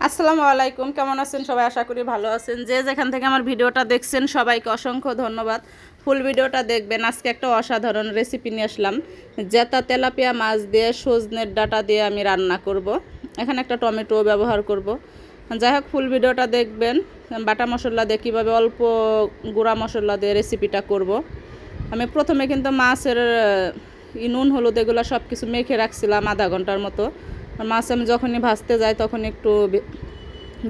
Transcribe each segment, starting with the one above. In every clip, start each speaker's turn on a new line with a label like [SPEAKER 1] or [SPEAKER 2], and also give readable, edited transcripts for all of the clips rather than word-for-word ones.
[SPEAKER 1] আসসালামু আলাইকুম, কেমন আছেন সবাই? আশা করি ভালো আছেন। যে যেখান থেকে আমার ভিডিওটা দেখছেন সবাইকে অসংখ্য ধন্যবাদ। ফুল ভিডিওটা দেখবেন। আজকে একটা অসাধারণ রেসিপি নিয়ে আসলাম। জেতা তেলাপিয়া মাছ দিয়ে সজনের ডাঁটা দিয়ে আমি রান্না করব। এখানে একটা টমেটো ব্যবহার করব। যাই হোক, ফুল ভিডিওটা দেখবেন। বাটা মশলা দিয়ে কীভাবে অল্প গুঁড়া মশলা দিয়ে রেসিপিটা করব। আমি প্রথমে কিন্তু মাছের নুন হলুদ এগুলো সব কিছু মেখে রাখছিলাম আধা ঘন্টার মতো। মাছ আমি যখনই ভাজতে যাই তখন একটু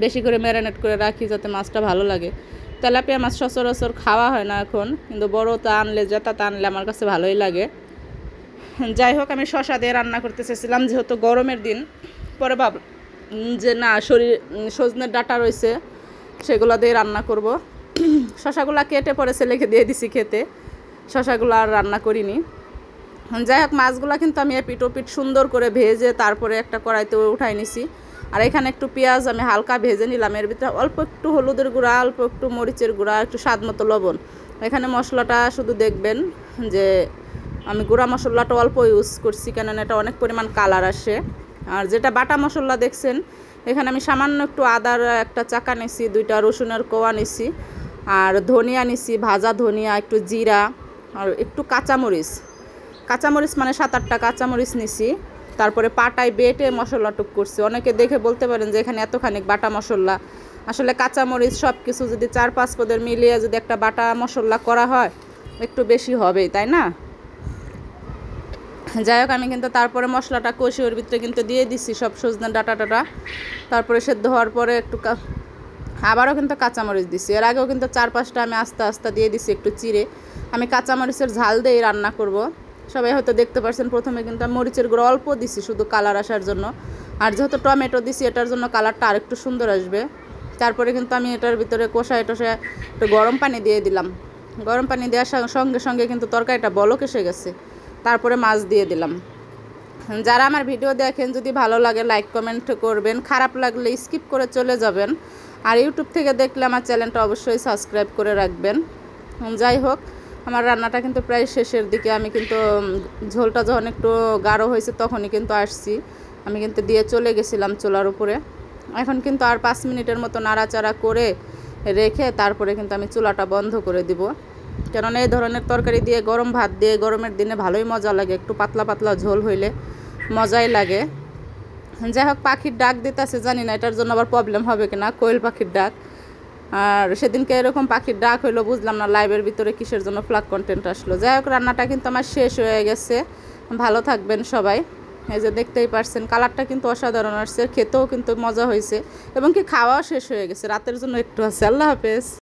[SPEAKER 1] বেশি করে ম্যারিনেট করে রাখি যাতে মাছটা ভালো লাগে। তেলাপিয়া মাছ সচরাচর খাওয়া হয় না এখন, কিন্তু বড়টা আনলে জেতাটা আনলে আমার কাছে ভালোই লাগে। যাই হোক, আমি শসা দিয়ে রান্না করতে চেয়েছিলাম যেহেতু গরমের দিন। পরে ভাব যে না, সজনের ডাঁটা রয়েছে সেগুলো দিয়ে রান্না করব। শসাগুলো কেটে পরে ছেলেকে দিয়ে দিছি খেতে। শসাগুলো আর রান্না করিনি। যাই হোক, মাছগুলো কিন্তু আমি এপিট ওপিট সুন্দর করে ভেজে তারপরে একটা কড়াইতে উঠাই নিছি। আর এখানে একটু পেঁয়াজ আমি হালকা ভেজে নিলাম। এর ভিতরে অল্প একটু হলুদের গুঁড়া, অল্প একটু মরিচের গুঁড়া, একটু স্বাদ মতো লবণ। এখানে মশলাটা শুধু দেখবেন যে আমি গুঁড়া মশলাটা অল্প ইউজ করছি, কেননা এটা অনেক পরিমাণ কালার আসে। আর যেটা বাটা মশলা দেখছেন, এখানে আমি সামান্য একটু আদার একটা চাকা নিছি, 2টা রসুনের কোয়া নিছি, আর ধনিয়া নিছি, ভাজা ধনিয়া, একটু জিরা, আর একটু কাঁচামরিচ মানে 7-8টা কাঁচামরিচ নিছি। তারপরে পাটায় বেটে মশলাটুক করছি। অনেকে দেখে বলতে পারেন যে এখানে এতখানি বাটা মশলা। আসলে কাঁচামরিচ সব কিছু যদি 4-5 পদের মিলিয়ে যদি একটা বাটা মশলা করা হয় একটু বেশি হবেই, তাই না? যাই হোক, আমি কিন্তু তারপরে মশলাটা কষি ওর ভিতরে কিন্তু দিয়ে দিছি সব সজনে ডাঁটা। তারপরে সেদ্ধ হওয়ার পরে একটু আবারও কিন্তু কাঁচামরিচ দিছি। এর আগেও কিন্তু 4-5টা আমি আস্তে আস্তে দিয়ে দিছি একটু চিড়ে। আমি কাঁচামরিচের ঝাল দিয়েই রান্না করব। সবাই হয়তো দেখতে পাচ্ছেন প্রথমে কিন্তু আমি মরিচের গুঁড়ো অল্প দিছি শুধু কালার আসার জন্য। আর যেহেতু টমেটো দিছি এটার জন্য কালারটা আরেকটু সুন্দর আসবে। তারপরে কিন্তু আমি এটার ভিতরে কষায় একটু গরম পানি দিয়ে দিলাম। গরম পানি দেওয়ার সঙ্গে সঙ্গে কিন্তু তরকারিটা বলক এসে গেছে। তারপরে মাছ দিয়ে দিলাম। যারা আমার ভিডিও দেখেন যদি ভালো লাগে লাইক কমেন্ট করবেন, খারাপ লাগলে স্কিপ করে চলে যাবেন। আর ইউটিউব থেকে দেখলে আমার চ্যানেলটা অবশ্যই সাবস্ক্রাইব করে রাখবেন। যাই হোক, আমার রান্নাটা কিন্তু প্রায় শেষের দিকে। আমি কিন্তু ঝোলটা যখন একটু গাঢ় হয়েছে তখনই কিন্তু আসছি। আমি কিন্তু দিয়ে চলে গেছিলাম চুলার উপরে। এখন কিন্তু আর 5 মিনিটের মতো নাড়াচাড়া করে রেখে তারপরে কিন্তু আমি চুলাটা বন্ধ করে দিব। কেননা এই ধরনের তরকারি দিয়ে গরম ভাত দিয়ে গরমের দিনে ভালোই মজা লাগে। একটু পাতলা পাতলা ঝোল হইলে মজাই লাগে। যাই হোক, পাখির ডাক দিতেছে, জানি না এটার জন্য আবার প্রবলেম হবে কিনা। কোয়েল পাখির ডাক। আর সেদিনকে এরকম পাখির ডাক হইলো, বুঝলাম না লাইভের ভিতরে কিসের জন্য ফ্ল্যাগ কন্টেন্ট আসলো। যাই হোক, রান্নাটা কিন্তু আমার শেষ হয়ে গেছে। ভালো থাকবেন সবাই। এই যে দেখতেই পারছেন কালারটা কিন্তু অসাধারণ আসছে, খেতেও কিন্তু মজা হয়েছে এবং কি খাওয়াও শেষ হয়ে গেছে। রাতের জন্য একটু আছে। আল্লাহ হাফেজ।